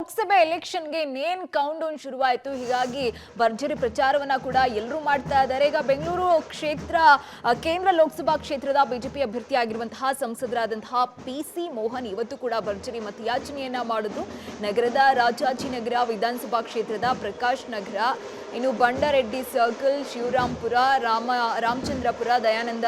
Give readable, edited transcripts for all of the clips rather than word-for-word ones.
ಲೋಕಸಭೆ ಎಲೆಕ್ಷನ್ಗೆ ಇನ್ನೇನು count down ಶುರುವಾಯಿತು. ಹೀಗಾಗಿ ಭರ್ಜರಿ ಪ್ರಚಾರವನ್ನ ಕೂಡ ಎಲ್ಲರೂ ಮಾಡ್ತಾ ಇದ್ದಾರೆ. ಈಗ ಬೆಂಗಳೂರು ಕ್ಷೇತ್ರ ಕೇಂದ್ರ ಲೋಕಸಭಾ ಕ್ಷೇತ್ರದ ಬಿಜೆಪಿ ಅಭ್ಯರ್ಥಿಯಾಗಿರುವಂತಹ ಸಂಸದರಾದಂತಹ ಪಿ.ಸಿ. ಮೋಹನ್ ಇವತ್ತು ಕೂಡ ಭರ್ಜರಿ ಮತಯಾಚನೆಯನ್ನ ಮಾಡಿದ್ರು. ನಗರದ ರಾಜಾಜಿನಗರ ವಿಧಾನಸಭಾ ಕ್ಷೇತ್ರದ ಪ್ರಕಾಶ್ ನಗರ, ಇನ್ನು ಬಂಡಾರೆಡ್ಡಿ ಸರ್ಕಲ್, ಶಿವರಾಂಪುರ, ರಾಮಚಂದ್ರಪುರ, ದಯಾನಂದ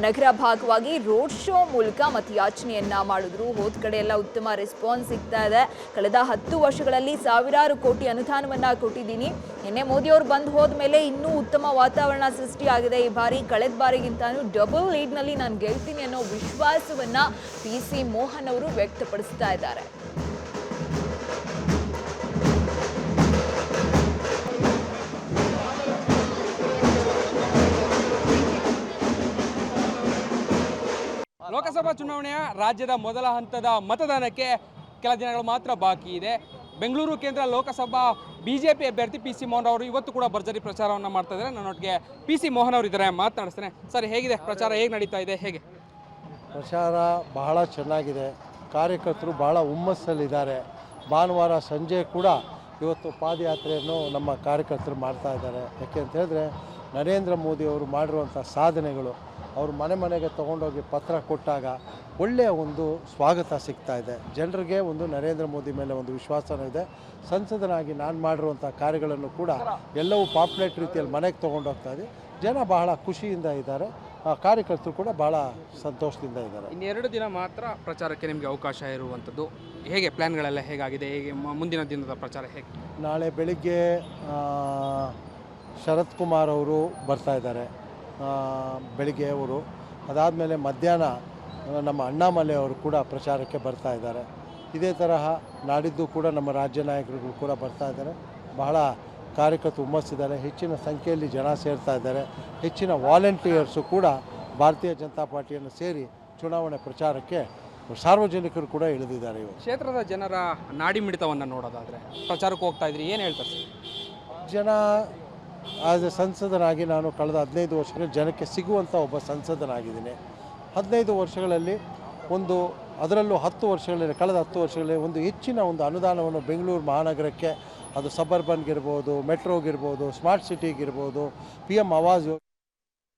ನಗರ ಭಾಗವಾಗಿ ರೋಡ್ ಶೋ ಮೂಲಕ ಮತಯಾಚನೆಯನ್ನ ಮಾಡಿದ್ರು. ಹೋದ ಕಡೆ ಎಲ್ಲ ಉತ್ತಮ ರೆಸ್ಪಾನ್ಸ್ ಸಿಗ್ತಾ ಇದೆ. ಕಳೆದ 10 ವರ್ಷಗಳಲ್ಲಿ ಸಾವಿರಾರು ಕೋಟಿ ಅನುದಾನವನ್ನ ಕೊಟ್ಟಿದ್ದೀನಿ. ನಿನ್ನೆ ಮೋದಿ ಅವರು ಬಂದು ಹೋದ್ಮೇಲೆ ಇನ್ನೂ ಉತ್ತಮ ವಾತಾವರಣ ಸೃಷ್ಟಿಯಾಗಿದೆ. ಈ ಬಾರಿ ಕಳೆದ ಬಾರಿಗಿಂತಾನು ಡಬಲ್ ಲೀಡ್ನಲ್ಲಿ ನಾನು ಗೆಲ್ತೀನಿ ಅನ್ನೋ ವಿಶ್ವಾಸವನ್ನ ಪಿ.ಸಿ. ಮೋಹನ್ ಅವರು ವ್ಯಕ್ತಪಡಿಸ್ತಾ ಇದ್ದಾರೆ. ಲೋಕಸಭಾ ಚುನಾವಣೆಯ ರಾಜ್ಯದ ಮೊದಲ ಹಂತದ ಮತದಾನಕ್ಕೆ ಕೆಲ ದಿನಗಳು ಮಾತ್ರ ಬಾಕಿ ಇದೆ. ಬೆಂಗಳೂರು ಕೇಂದ್ರ ಲೋಕಸಭಾ ಬಿಜೆಪಿ ಅಭ್ಯರ್ಥಿ ಪಿ.ಸಿ. ಮೋಹನ್ ಅವರು ಇವತ್ತು ಕೂಡ ಭರ್ಜರಿ ಪ್ರಚಾರವನ್ನು ಮಾಡ್ತಾ ಇದ್ದಾರೆ. ನನ್ನೊಟ್ಟಿಗೆ ಪಿ.ಸಿ. ಮೋಹನ್ ಅವರು ಇದ್ದಾರೆ, ಮಾತನಾಡಿಸ್ತೇನೆ. ಸರ್, ಹೇಗಿದೆ ಪ್ರಚಾರ, ಹೇಗೆ ನಡೀತಾ ಇದೆ? ಹೇಗೆ ಪ್ರಚಾರ ಬಹಳ ಚೆನ್ನಾಗಿದೆ. ಕಾರ್ಯಕರ್ತರು ಬಹಳ ಹುಮ್ಮಸ್ಸಲ್ಲಿದ್ದಾರೆ. ಭಾನುವಾರ ಸಂಜೆ ಕೂಡ ಇವತ್ತು ಪಾದಯಾತ್ರೆಯನ್ನು ನಮ್ಮ ಕಾರ್ಯಕರ್ತರು ಮಾಡ್ತಾ ಇದ್ದಾರೆ. ಯಾಕೆ ಅಂತ ಹೇಳಿದ್ರೆ ನರೇಂದ್ರ ಮೋದಿ ಅವರು ಮಾಡಿರುವಂಥ ಸಾಧನೆಗಳು, ಅವರು ಮನೆ ಮನೆಗೆ ತೊಗೊಂಡೋಗಿ ಪತ್ರ ಕೊಟ್ಟಾಗ ಒಳ್ಳೆಯ ಒಂದು ಸ್ವಾಗತ ಸಿಗ್ತಾ ಇದೆ. ಜನರಿಗೆ ಒಂದು ನರೇಂದ್ರ ಮೋದಿ ಮೇಲೆ ಒಂದು ವಿಶ್ವಾಸನೂ ಇದೆ. ಸಂಸದನಾಗಿ ನಾನು ಮಾಡಿರುವಂಥ ಕಾರ್ಯಗಳನ್ನು ಕೂಡ ಎಲ್ಲವೂ ಪಾಪ್ಯುಲೇಟ್ ರೀತಿಯಲ್ಲಿ ಮನೆಗೆ ತೊಗೊಂಡೋಗ್ತಾ ಇದೆ. ಜನ ಬಹಳ ಖುಷಿಯಿಂದ ಇದ್ದಾರೆ. ಕಾರ್ಯಕರ್ತರು ಕೂಡ ಭಾಳ ಸಂತೋಷದಿಂದ ಇದ್ದಾರೆ. ಇನ್ನೆರಡು ದಿನ ಮಾತ್ರ ಪ್ರಚಾರಕ್ಕೆ ನಿಮಗೆ ಅವಕಾಶ ಇರುವಂಥದ್ದು. ಹೇಗೆ ಪ್ಲ್ಯಾನ್ಗಳೆಲ್ಲ ಹೇಗಾಗಿದೆ? ಹೇಗೆ ಮುಂದಿನ ದಿನದ ಪ್ರಚಾರ ಹೇಗೆ? ನಾಳೆ ಬೆಳಿಗ್ಗೆ ಶರತ್ ಕುಮಾರ್ ಅವರು ಬರ್ತಾ ಇದ್ದಾರೆ, ಬೆಳಿಗ್ಗೆ ಅವರು. ಅದಾದಮೇಲೆ ಮಧ್ಯಾಹ್ನ ನಮ್ಮ ಅಣ್ಣಾಮಲೈ ಅವರು ಕೂಡ ಪ್ರಚಾರಕ್ಕೆ ಬರ್ತಾ ಇದ್ದಾರೆ. ಇದೇ ತರಹ ನಾಡಿದ್ದು ಕೂಡ ನಮ್ಮ ರಾಜ್ಯ ನಾಯಕರುಗಳು ಕೂಡ ಬರ್ತಾ ಇದ್ದಾರೆ. ಬಹಳ ಕಾರ್ಯಕರ್ತರು ಹುಮ್ಮಸ್ಸಿದ್ದಾರೆ. ಹೆಚ್ಚಿನ ಸಂಖ್ಯೆಯಲ್ಲಿ ಜನ ಸೇರ್ತಾ ಇದ್ದಾರೆ. ಹೆಚ್ಚಿನ ವಾಲಂಟಿಯರ್ಸು ಕೂಡ ಭಾರತೀಯ ಜನತಾ ಪಾರ್ಟಿಯನ್ನು ಸೇರಿ ಚುನಾವಣೆ ಪ್ರಚಾರಕ್ಕೆ ಸಾರ್ವಜನಿಕರು ಕೂಡ ಇಳಿದಿದ್ದಾರೆ. ಇವರು ಕ್ಷೇತ್ರದ ಜನರ ನಾಡಿ ಮಿಡಿತವನ್ನು ನೋಡೋದಾದರೆ ಪ್ರಚಾರಕ್ಕೆ ಹೋಗ್ತಾ ಇದ್ರಿ, ಏನು ಹೇಳ್ತಾರೆ ಜನ? ಆಸ್ ಎ ಸಂಸದನಾಗಿ ನಾನು ಕಳೆದ 15 ವರ್ಷಗಳಲ್ಲಿ ಜನಕ್ಕೆ ಸಿಗುವಂಥ ಒಬ್ಬ ಸಂಸದನಾಗಿದ್ದೀನಿ. 15 ವರ್ಷಗಳಲ್ಲಿ ಅದರಲ್ಲೂ 10 ವರ್ಷಗಳಲ್ಲಿ, ಕಳೆದ 10 ವರ್ಷಗಳಲ್ಲಿ ಒಂದು ಹೆಚ್ಚಿನ ಒಂದು ಅನುದಾನವನ್ನು ಬೆಂಗಳೂರು ಮಹಾನಗರಕ್ಕೆ, ಅದು ಸಬರ್ಬನ್ಗಿರ್ಬೋದು, ಮೆಟ್ರೋಗಿರ್ಬೋದು, ಸ್ಮಾರ್ಟ್ ಸಿಟಿಗಿರ್ಬೋದು, PM ಆವಾಸ್